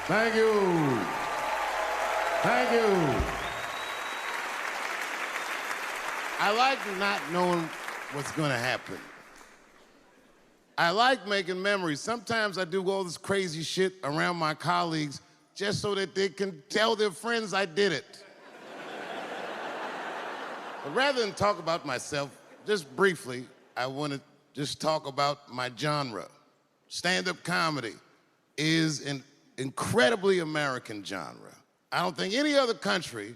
Thank you. Thank you. I like not knowing what's going to happen. I like making memories. Sometimes I do all this crazy shit around my colleagues just so that they can tell their friends I did it. But rather than talk about myself, just briefly, I want to just talk about my genre. Stand-up comedy is an incredibly American genre. I don't think any other country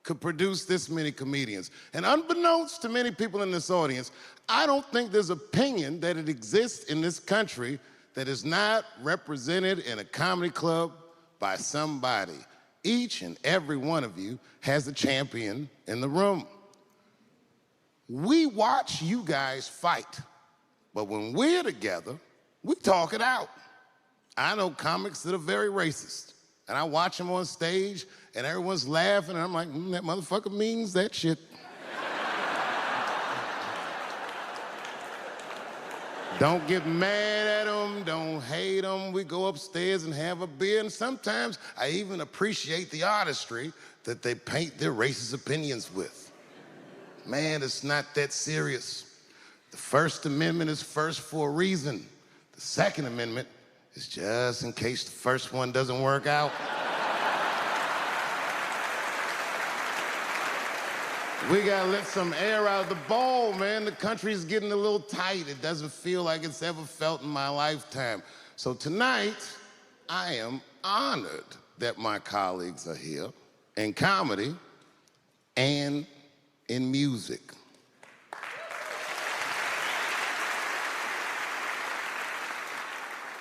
could produce this many comedians. And unbeknownst to many people in this audience, I don't think there's opinion that it exists in this country that is not represented in a comedy club by somebody. Each and every one of you has a champion in the room. We watch you guys fight, but when we're together, we talk it out. I know comics that are very racist, and I watch them on stage, and everyone's laughing, and I'm like, that motherfucker means that shit. Don't get mad at them, don't hate them. We go upstairs and have a beer, and sometimes I even appreciate the artistry that they paint their racist opinions with. Man, it's not that serious. The First Amendment is first for a reason. The Second Amendment is just in case the first one doesn't work out. We gotta let some air out of the ball, man. The country's getting a little tight. It doesn't feel like it's ever felt in my lifetime. So tonight, I am honored that my colleagues are here in comedy and in music.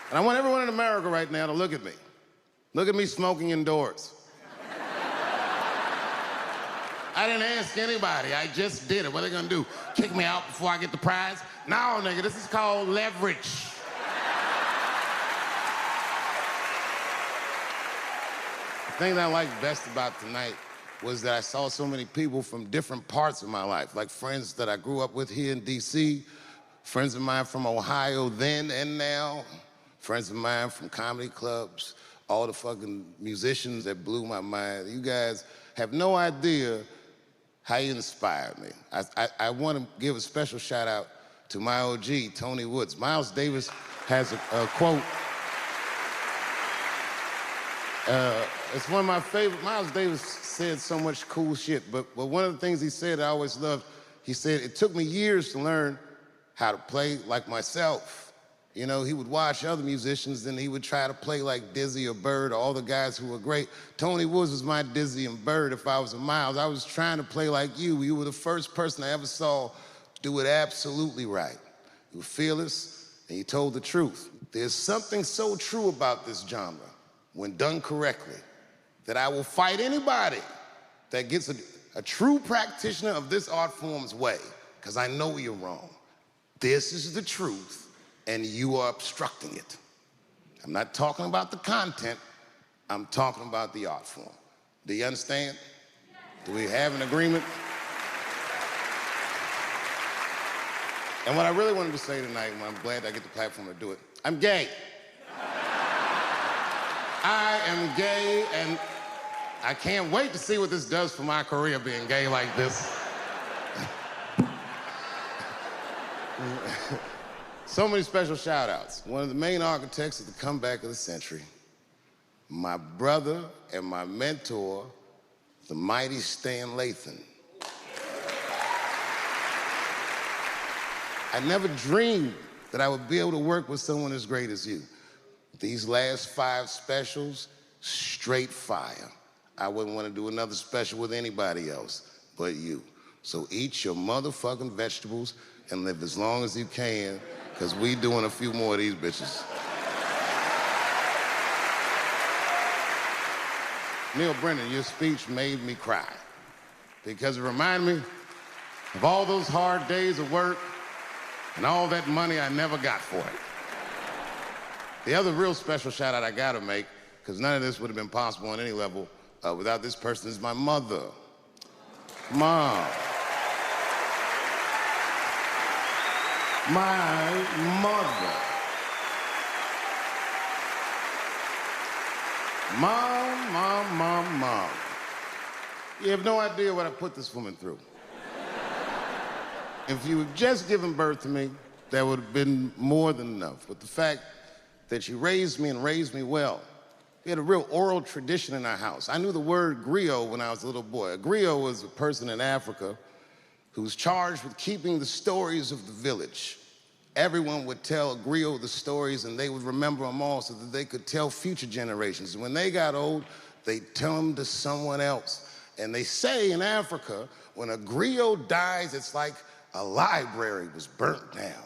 And I want everyone in America right now to look at me. Look at me smoking indoors. I didn't ask anybody, I just did it. What are they gonna do? Kick me out before I get the prize? No, nigga, this is called leverage. The thing that I liked best about tonight was that I saw so many people from different parts of my life, like friends that I grew up with here in DC, friends of mine from Ohio then and now, friends of mine from comedy clubs, all the fucking musicians that blew my mind. You guys have no idea how you inspired me. I want to give a special shout out to my OG, Tony Woods. Miles Davis has a quote. It's one of my favorite. Miles Davis said so much cool shit, but one of the things he said I always loved, he said, it took me years to learn how to play like myself. You know, he would watch other musicians, and he would try to play like Dizzy or Bird, or all the guys who were great. Tony Woods was my Dizzy and Bird if I was a Miles. I was trying to play like you. You were the first person I ever saw do it absolutely right. You were fearless, and you told the truth. There's something so true about this genre, when done correctly, that I will fight anybody that gets a true practitioner of this art form's way, because I know you're wrong. This is the truth, and you are obstructing it. I'm not talking about the content, I'm talking about the art form. Do you understand? Do we have an agreement? And what I really wanted to say tonight, and I'm glad I get the platform to do it, I'm gay. I am gay, and I can't wait to see what this does for my career, being gay like this. So many special shout-outs. One of the main architects of the comeback of the century, my brother and my mentor, the mighty Stan Lathan. I never dreamed that I would be able to work with someone as great as you. These last 5 specials, straight fire. I wouldn't want to do another special with anybody else but you. So eat your motherfucking vegetables and live as long as you can, because we doing a few more of these bitches. Neil Brennan, your speech made me cry, because it reminded me of all those hard days of work and all that money I never got for it. The other real special shout out I gotta make, because none of this would have been possible on any level without this person, is my mother. Mom. My mother. Mom. You have no idea what I put this woman through. If you had just given birth to me, that would have been more than enough. But the fact that she raised me and raised me well, we had a real oral tradition in our house. I knew the word griot when I was a little boy. A griot was a person in Africa who was charged with keeping the stories of the village. Everyone would tell a griot the stories and they would remember them all so that they could tell future generations. And when they got old, they'd tell them to someone else. And they say in Africa, when a griot dies, it's like a library was burnt down.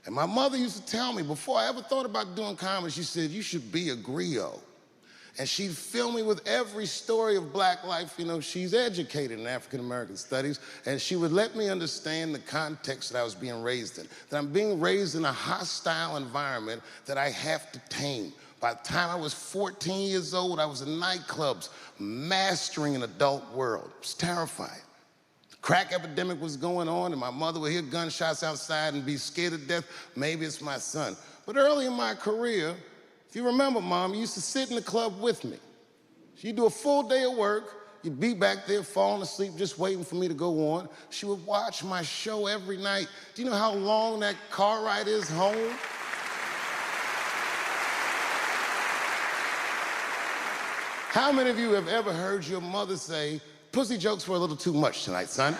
And my mother used to tell me, before I ever thought about doing comedy, she said, you should be a griot. And she'd fill me with every story of black life. You know, she's educated in African-American studies, and she would let me understand the context that I was being raised in, that I'm being raised in a hostile environment that I have to tame. By the time I was 14 years old, I was in nightclubs, mastering an adult world. It was terrifying. The crack epidemic was going on, and my mother would hear gunshots outside and be scared to death. Maybe it's my son. But early in my career, if you remember, Mom, you used to sit in the club with me. She'd do a full day of work. You'd be back there falling asleep, just waiting for me to go on. She would watch my show every night. Do you know how long that car ride is home? How many of you have ever heard your mother say, pussy jokes were a little too much tonight, son?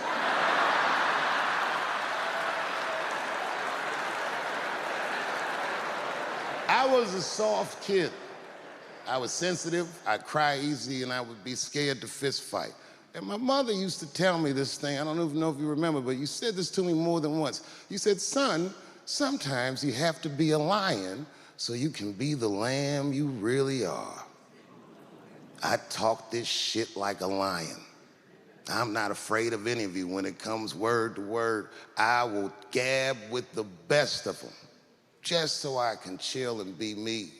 I was a soft kid. I was sensitive, I'd cry easy, and I would be scared to fist fight. And my mother used to tell me this thing, I don't even know if you remember, but you said this to me more than once. You said, son, sometimes you have to be a lion so you can be the lamb you really are. I talk this shit like a lion. I'm not afraid of any of you. When it comes word to word, I will gab with the best of them, just so I can chill and be me.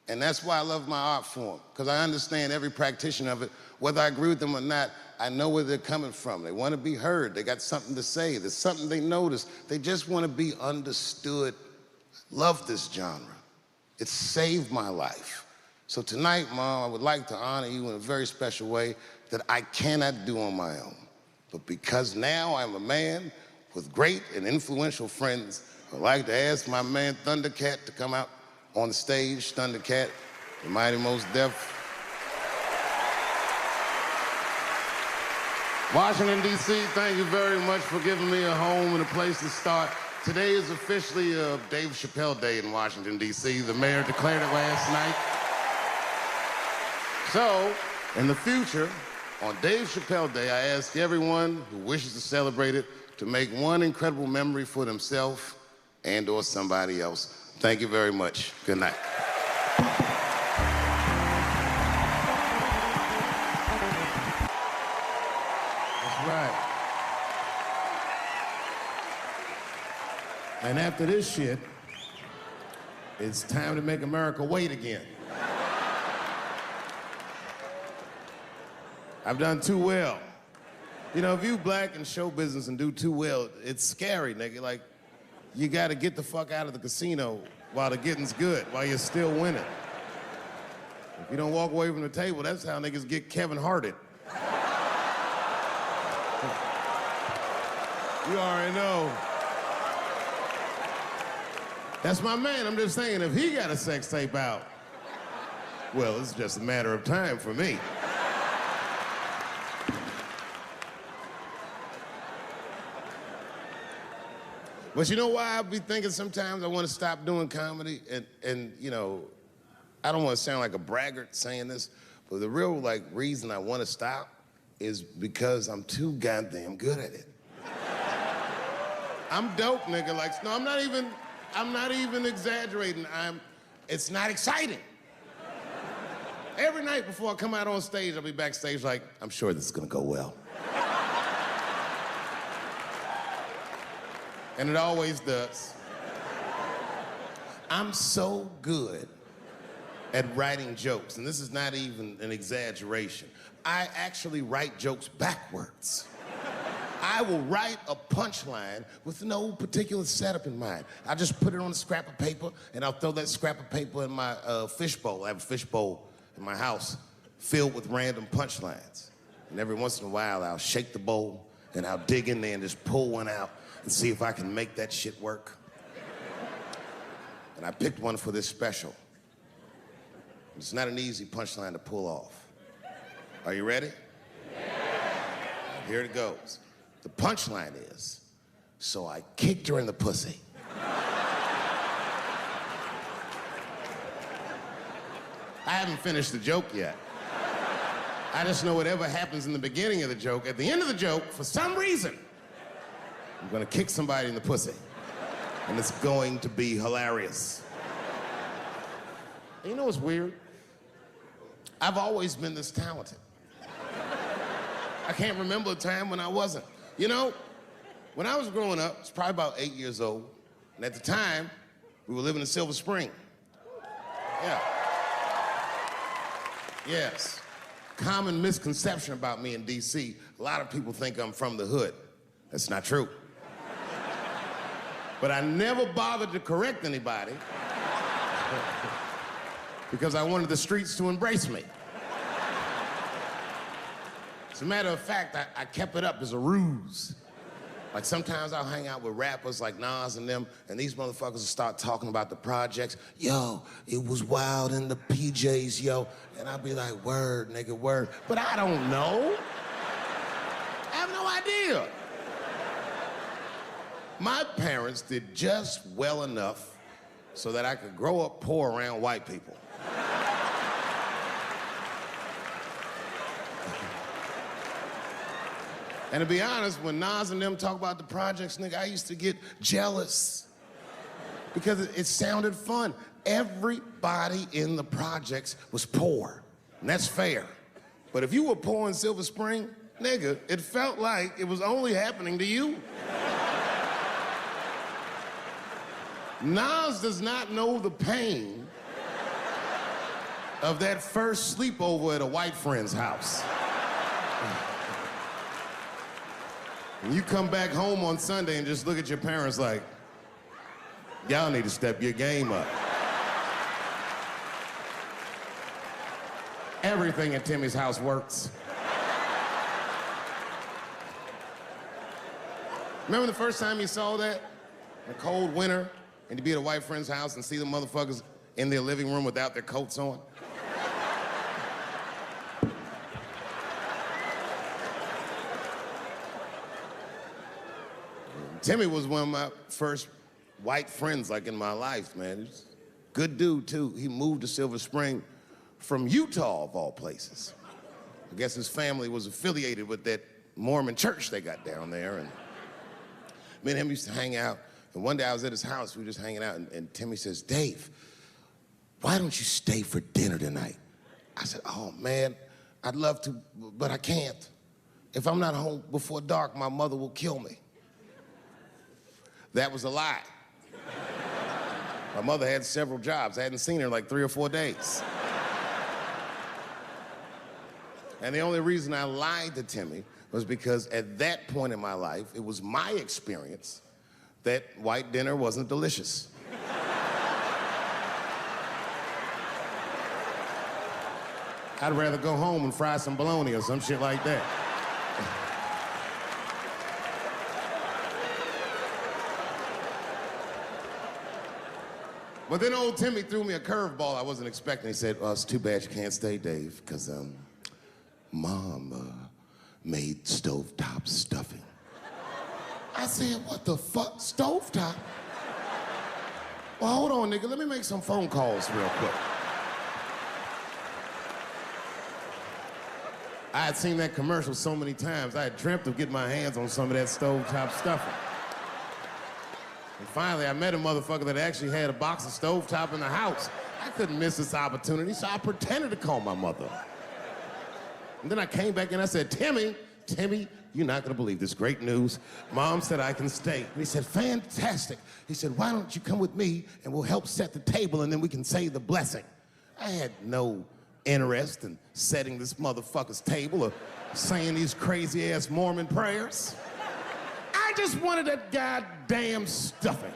And that's why I love my art form, because I understand every practitioner of it. Whether I agree with them or not, I know where they're coming from. They want to be heard. They got something to say. There's something they notice. They just want to be understood. Love this genre. It saved my life. So tonight, Mom, I would like to honor you in a very special way that I cannot do on my own. But because now I'm a man with great and influential friends, I'd like to ask my man Thundercat to come out on the stage. Thundercat, the Mighty Most Def. Washington, D.C., thank you very much for giving me a home and a place to start. Today is officially Dave Chapelle Day in Washington, D.C. The mayor declared it last night. So, in the future, on Dave Chapelle Day, I ask everyone who wishes to celebrate it to make one incredible memory for themselves and or somebody else. Thank you very much. Good night. That's right. And after this shit, it's time to make America wait again. I've done too well. You know, if you black in show business and do too well, it's scary, nigga. Like, you gotta get the fuck out of the casino while the getting's good, while you're still winning. If you don't walk away from the table, that's how niggas get Kevin Harted. You already know. That's my man. I'm just saying, if he got a sex tape out, well, it's just a matter of time for me. But you know why I be thinking sometimes I want to stop doing comedy? And you know, I don't want to sound like a braggart saying this, but the real reason I want to stop is because I'm too goddamn good at it. I'm dope, nigga. No, I'm not even exaggerating. It's not exciting. Every night before I come out on stage, I'll be backstage like, I'm sure this is gonna go well. And it always does. I'm so good at writing jokes, and this is not even an exaggeration. I actually write jokes backwards. I will write a punchline with no particular setup in mind. I just put it on a scrap of paper, and I'll throw that scrap of paper in my fishbowl. I have a fishbowl in my house filled with random punchlines. And every once in a while, I'll shake the bowl and I'll dig in there and just pull one out and see if I can make that shit work. And I picked one for this special. It's not an easy punchline to pull off. Are you ready? Yeah. Here it goes. The punchline is, so I kicked her in the pussy. I haven't finished the joke yet. I just know whatever happens in the beginning of the joke, at the end of the joke, for some reason, I'm gonna kick somebody in the pussy. And it's going to be hilarious. And you know what's weird? I've always been this talented. I can't remember a time when I wasn't. You know, when I was growing up, I was probably about 8 years old, and at the time, we were living in Silver Spring. Yeah. Yes. Common misconception about me in D.C., a lot of people think I'm from the hood. That's not true. But I never bothered to correct anybody because I wanted the streets to embrace me. As a matter of fact, I kept it up as a ruse. Like sometimes I'll hang out with rappers like Nas and them, and these motherfuckers will start talking about the projects. Yo, it was wild in the PJs, yo. And I'll be like, word, nigga, word. But I don't know. I have no idea. My parents did just well enough so that I could grow up poor around white people. And to be honest, when Nas and them talk about the projects, nigga, I used to get jealous because it sounded fun. Everybody in the projects was poor, and that's fair. But if you were poor in Silver Spring, nigga, it felt like it was only happening to you. Nas does not know the pain of that first sleepover at a white friend's house. When you come back home on Sunday and just look at your parents like, y'all need to step your game up. Everything at Timmy's house works. Remember the first time you saw that? In a cold winter, and you'd be at a white friend's house and see the motherfuckers in their living room without their coats on? Timmy was one of my first white friends, like, in my life, man. He's a good dude, too. He moved to Silver Spring from Utah, of all places. I guess his family was affiliated with that Mormon church they got down there, and me and him used to hang out. And one day I was at his house, we were just hanging out, and Timmy says, Dave, why don't you stay for dinner tonight? I said, oh, man, I'd love to, but I can't. If I'm not home before dark, my mother will kill me. That was a lie. My mother had several jobs. I hadn't seen her in like 3 or 4 days. And the only reason I lied to Timmy was because at that point in my life, it was my experience that white dinner wasn't delicious. I'd rather go home and fry some bologna or some shit like that. But then old Timmy threw me a curveball I wasn't expecting. He said, well, it's too bad you can't stay, Dave, because Mom made stovetop stuffing. I said, what the fuck, stovetop? Well, hold on, nigga, let me make some phone calls real quick. I had seen that commercial so many times, I had dreamt of getting my hands on some of that stovetop stuffing. And finally, I met a motherfucker that actually had a box of stovetop in the house. I couldn't miss this opportunity, so I pretended to call my mother. And then I came back and I said, Timmy, you're not gonna believe this great news. Mom said I can stay. And he said, fantastic. He said, why don't you come with me and we'll help set the table and then we can say the blessing. I had no interest in setting this motherfucker's table or saying these crazy ass Mormon prayers. I just wanted that goddamn stuffing.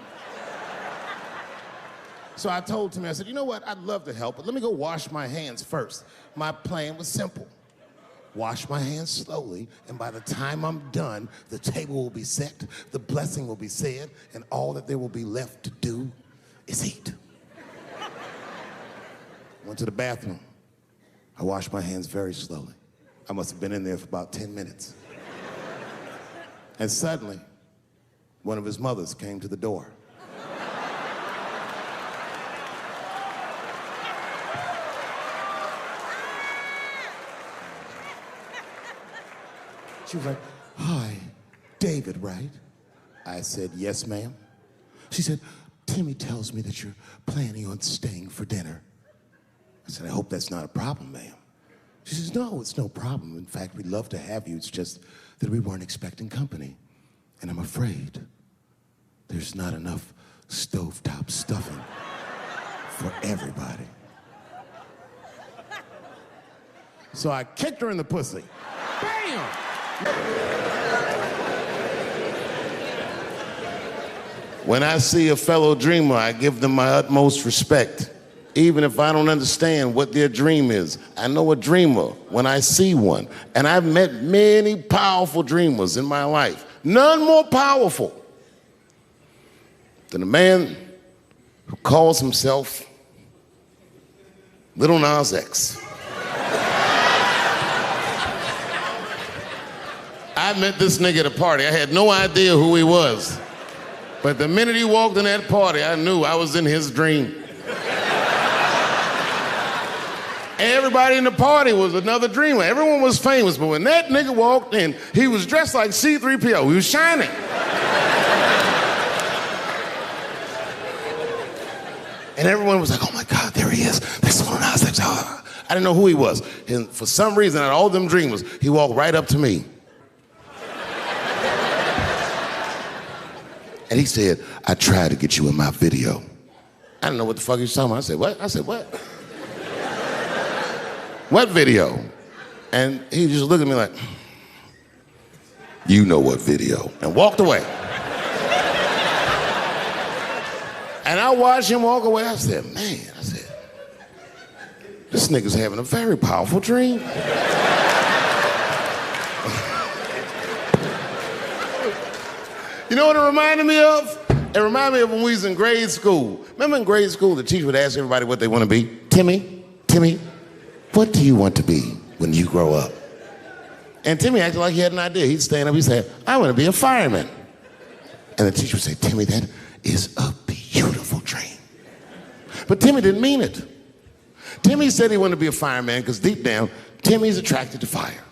So I told Timmy, I said, you know what, I'd love to help, but let me go wash my hands first. My plan was simple. Wash my hands slowly, and by the time I'm done, the table will be set, the blessing will be said, and all that there will be left to do is eat. Went to the bathroom. I washed my hands very slowly. I must have been in there for about 10 minutes. And suddenly, one of his mothers came to the door. She was like, hi, David, right? I said, yes, ma'am. She said, Timmy tells me that you're planning on staying for dinner. I said, I hope that's not a problem, ma'am. She says, no, it's no problem. In fact, we'd love to have you. It's just that we weren't expecting company. And I'm afraid there's not enough stovetop stuffing for everybody. So I kicked her in the pussy. Bam! When I see a fellow dreamer, I give them my utmost respect. Even if I don't understand what their dream is. I know a dreamer when I see one. And I've met many powerful dreamers in my life. None more powerful than a man who calls himself Little Nas X. I met this nigga at a party. I had no idea who he was. But the minute he walked in that party, I knew I was in his dream. Everybody in the party was another dreamer. Everyone was famous, but when that nigga walked in, he was dressed like C-3PO. He was shining. And everyone was like, oh my God, there he is. That's Little Nas X. I didn't know who he was. And for some reason, out of all them dreamers, he walked right up to me. And he said, I tried to get you in my video. I didn't know what the fuck he was talking about. I said, what? I said, what? What video? And he just looked at me like, you know what video, and walked away. And I watched him walk away. I said, man, this nigga's having a very powerful dream. You know what it reminded me of? It reminded me of when we was in grade school. Remember in grade school, the teacher would ask everybody what they want to be? Timmy, what do you want to be when you grow up? And Timmy acted like he had an idea. He'd stand up, he'd say, I want to be a fireman. And the teacher would say, Timmy, that is a beautiful dream. But Timmy didn't mean it. Timmy said he wanted to be a fireman because deep down, Timmy's attracted to fire.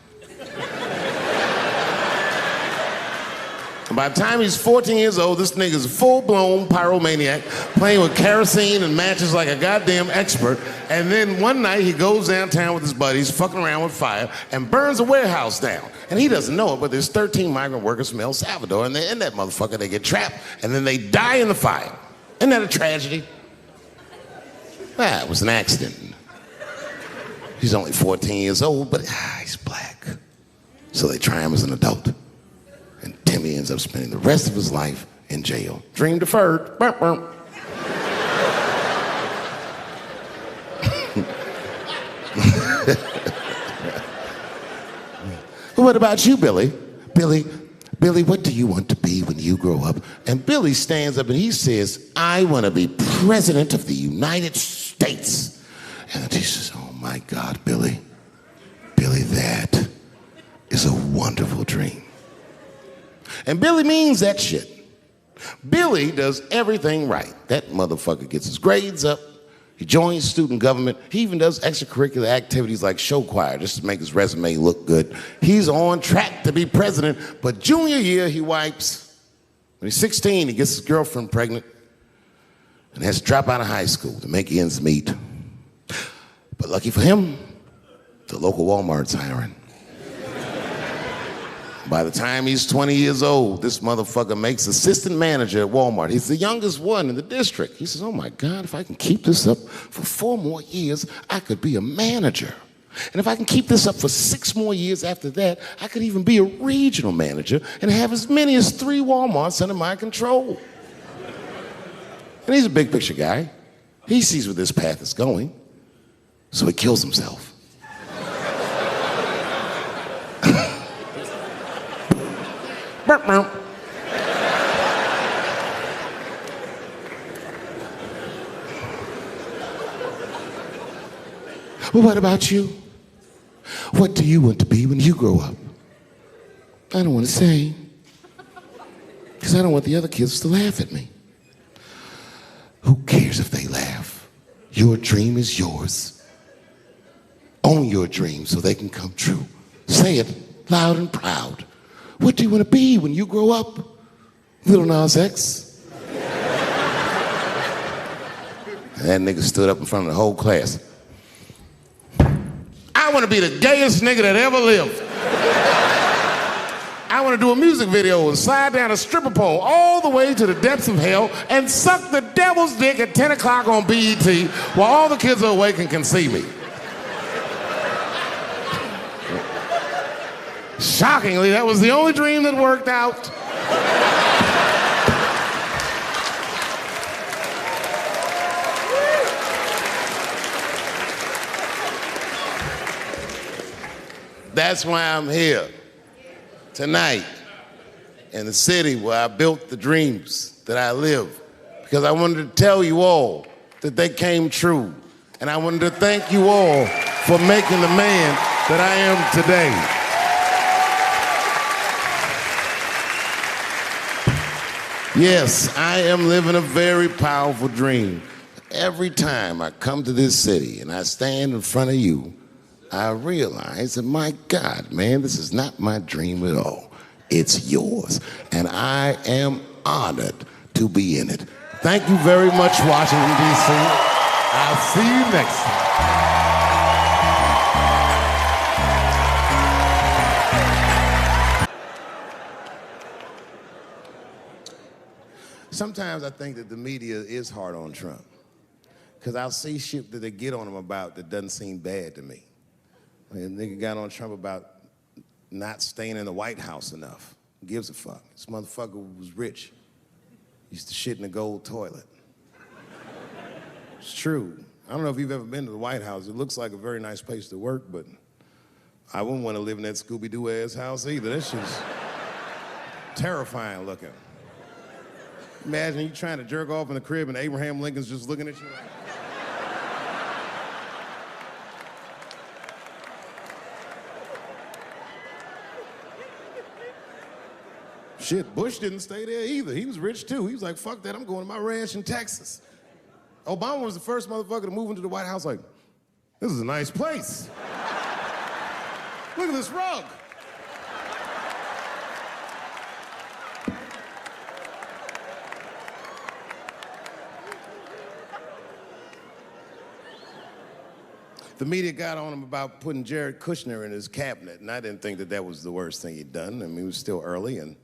And by the time he's 14 years old, this nigga's a full-blown pyromaniac, playing with kerosene and matches like a goddamn expert. And then one night he goes downtown with his buddies, fucking around with fire, and burns a warehouse down. And he doesn't know it, but there's 13 migrant workers from El Salvador, and they're in that motherfucker. They get trapped, and then they die in the fire. Isn't that a tragedy? It was an accident. He's only 14 years old, but he's black. So they try him as an adult. And Timmy ends up spending the rest of his life in jail. Dream deferred. Burp, burp. What about you, Billy? Billy, what do you want to be when you grow up? And Billy stands up and he says, I want to be president of the United States. And the teacher says, oh my God, Billy, that is a wonderful dream. And Billy means that shit. Billy does everything right. That motherfucker gets his grades up. He joins student government. He even does extracurricular activities like show choir just to make his resume look good. He's on track to be president, but junior year he wipes. When he's 16, he gets his girlfriend pregnant and has to drop out of high school to make ends meet. But lucky for him, the local Walmart's hiring. By the time he's 20 years old, this motherfucker makes assistant manager at Walmart. He's the youngest one in the district. He says, oh my God, if I can keep this up for 4 more years, I could be a manager. And if I can keep this up for 6 more years after that, I could even be a regional manager and have as many as 3 Walmarts under my control. And he's a big picture guy. He sees where this path is going, so he kills himself. Well, what about you? What do you want to be when you grow up? I don't want to say, because I don't want the other kids to laugh at me. Who cares if they laugh? Your dream is yours. Own your dream so they can come true. Say it loud and proud. What do you want to be when you grow up? Little Nas X. That nigga stood up in front of the whole class. I want to be the gayest nigga that ever lived. I want to do a music video and slide down a stripper pole all the way to the depths of hell and suck the devil's dick at 10 o'clock on BET while all the kids are awake and can see me. Shockingly, that was the only dream that worked out. That's why I'm here tonight in the city where I built the dreams that I live, because I wanted to tell you all that they came true. And I wanted to thank you all for making the man that I am today. Yes, I am living a very powerful dream. Every time I come to this city and I stand in front of you, I realize that, my God, man, this is not my dream at all. It's yours. And I am honored to be in it. Thank you very much, Washington, D.C. I'll see you next time. Sometimes I think that the media is hard on Trump, because I'll see shit that they get on him about that doesn't seem bad to me. I mean, a nigga got on Trump about not staying in the White House enough. Who gives a fuck? This motherfucker was rich. Used to shit in the gold toilet. It's true. I don't know if you've ever been to the White House. It looks like a very nice place to work, but I wouldn't want to live in that Scooby-Doo ass house either. That shit's terrifying looking. Imagine you trying to jerk off in the crib and Abraham Lincoln's just looking at you like, shit, Bush didn't stay there either. He was rich too. He was like, fuck that, I'm going to my ranch in Texas. Obama was the first motherfucker to move into the White House like, this is a nice place. Look at this rug. The media got on him about putting Jared Kushner in his cabinet, and I didn't think that that was the worst thing he'd done. I mean, it was still early, and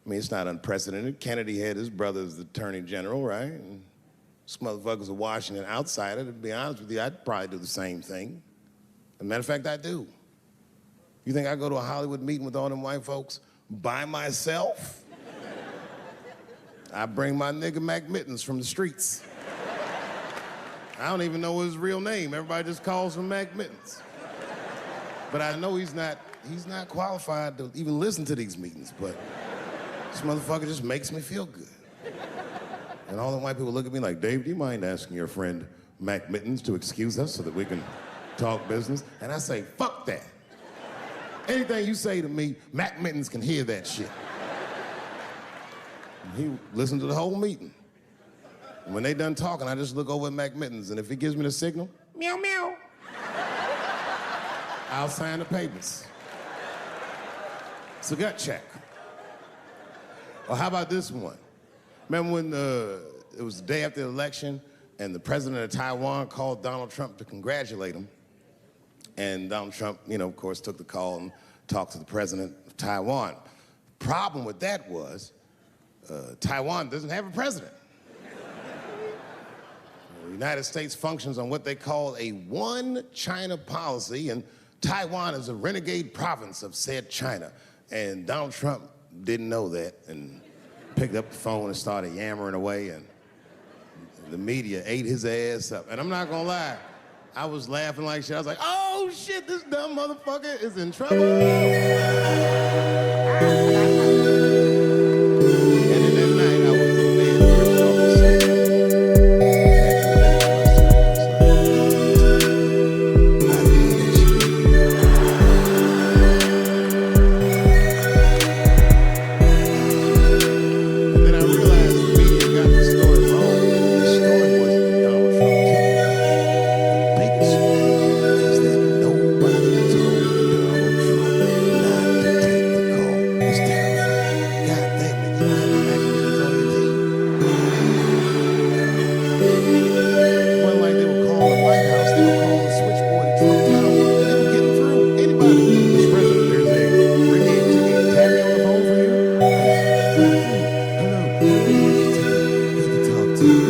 I mean, it's not unprecedented. Kennedy had his brother as the attorney general, right? And this motherfucker's a Washington outsider. To be honest with you, I'd probably do the same thing. As a matter of fact, I do. You think I go to a Hollywood meeting with all them white folks by myself? I bring my nigga Mac Mittens from the streets. I don't even know his real name. Everybody just calls him Mac Mittens. But I know he's not qualified to even listen to these meetings, but this motherfucker just makes me feel good. And all the white people look at me like, Dave, do you mind asking your friend Mac Mittens to excuse us so that we can talk business? And I say, fuck that. Anything you say to me, Mac Mittens can hear that shit. And he listened to the whole meeting. And when they done talking, I just look over at Mac Mittens, and if he gives me the signal, meow, meow, I'll sign the papers. It's a gut check. Or how about this one? Remember when it was the day after the election, and the president of Taiwan called Donald Trump to congratulate him? And Donald Trump, you know, of course, took the call and talked to the president of Taiwan. Problem with that was, Taiwan doesn't have a president. The United States functions on what they call a one China policy, and Taiwan is a renegade province of said China. And Donald Trump didn't know that and picked up the phone and started yammering away, and The media ate his ass up. And I'm not gonna lie, I was laughing like shit. I was like, oh shit, this dumb motherfucker is in trouble. And then that night, I was in bed, drifting off to sleep. I had to admit to myself, I was like, I didn't know that you. And then I realized the media got the story wrong. The story wasn't that Donald Trump took the call. The biggest story is that nobody told Donald Trump not to take the call. It's terrifying. God damn it, you don't have Americans on your team. It wasn't like they were calling the White House, they were calling the switchboard at Trump Tower, and they were getting through. Anybody. Mr. President, there's a ringing Tabby on the phone for you. Hello, Ricky Tabby. Good to talk to you.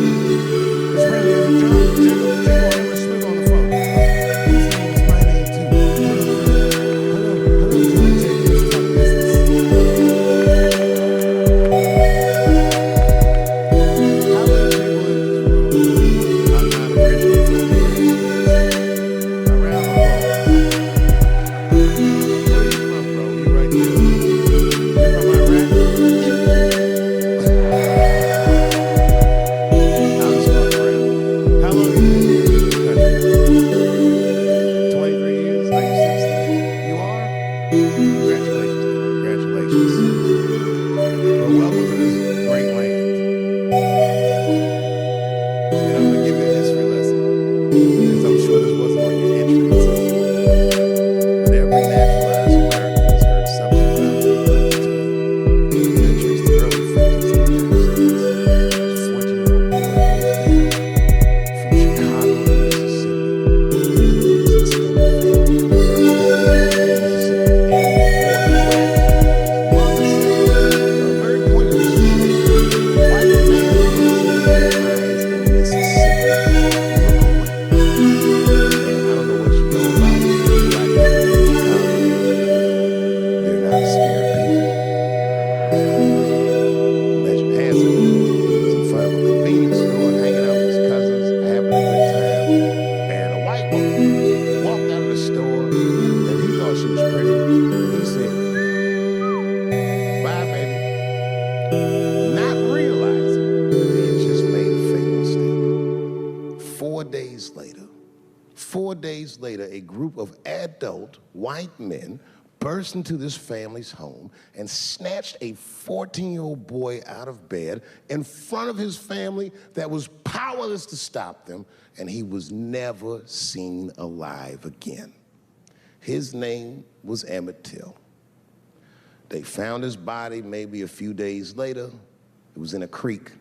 Mr. President, there's a Jacob Edward Smith on the phone. His name is my name too. Hello, John Jacob. Let's talk business. How many people in this room are not originally from the United States? Around the world. Where are you from, bro? You right there. You're from Iraq? I was fucking around. How long have you been in this country? 23 years? Are you citizen? You are? Congratulations. Congratulations. Well, welcome to this great land. And I'm gonna give you a history lesson, because I'm sure this wasn't on your entry exam. But every naturalized American has heard something about the military. I traced the early 50s in the United States. As a 14-year-old boy goes down from Chicago to Mississippi. His extended family first got married in Mississippi. And before he went, his mother said, a very pointed statement, white man losing their eyes in Mississippi. Look away. And I don't know what you know about black people in Chicago. They're not scared people. Legend has it, he was in front of a convenience store, hanging out with his cousins, having a good time, and a white woman walked out of the store, and he thought she was pretty, and he said, bye, baby, not realizing that he had just made a fatal mistake. 4 days later, a group of adult white men burst into this family's home and snatched a 14-year-old boy out of bed in front of his family that was powerless to stop them, and he was never seen alive again. His name was Emmett Till. They found his body maybe a few days later. It was in a creek,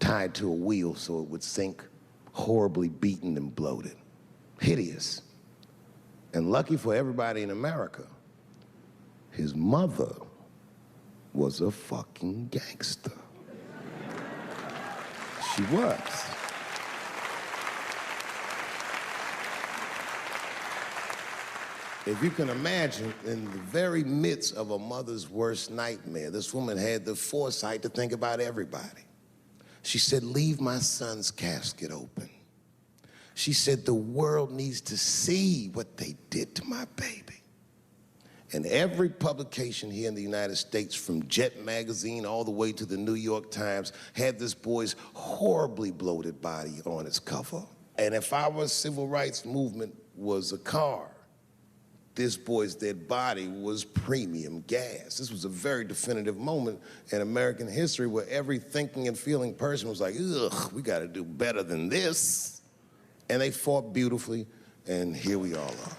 tied to a wheel so it would sink, horribly beaten and bloated. Hideous. And lucky for everybody in America, his mother was a fucking gangster. She was. If you can imagine, in the very midst of a mother's worst nightmare, this woman had the foresight to think about everybody. She said, leave my son's casket open. She said, the world needs to see what they did to my baby. And every publication here in the United States, from Jet Magazine all the way to the New York Times, had this boy's horribly bloated body on its cover. And if our civil rights movement was a car, this boy's dead body was premium gas. This was a very definitive moment in American history where every thinking and feeling person was like, ugh, we gotta do better than this. And they fought beautifully, and here we all are.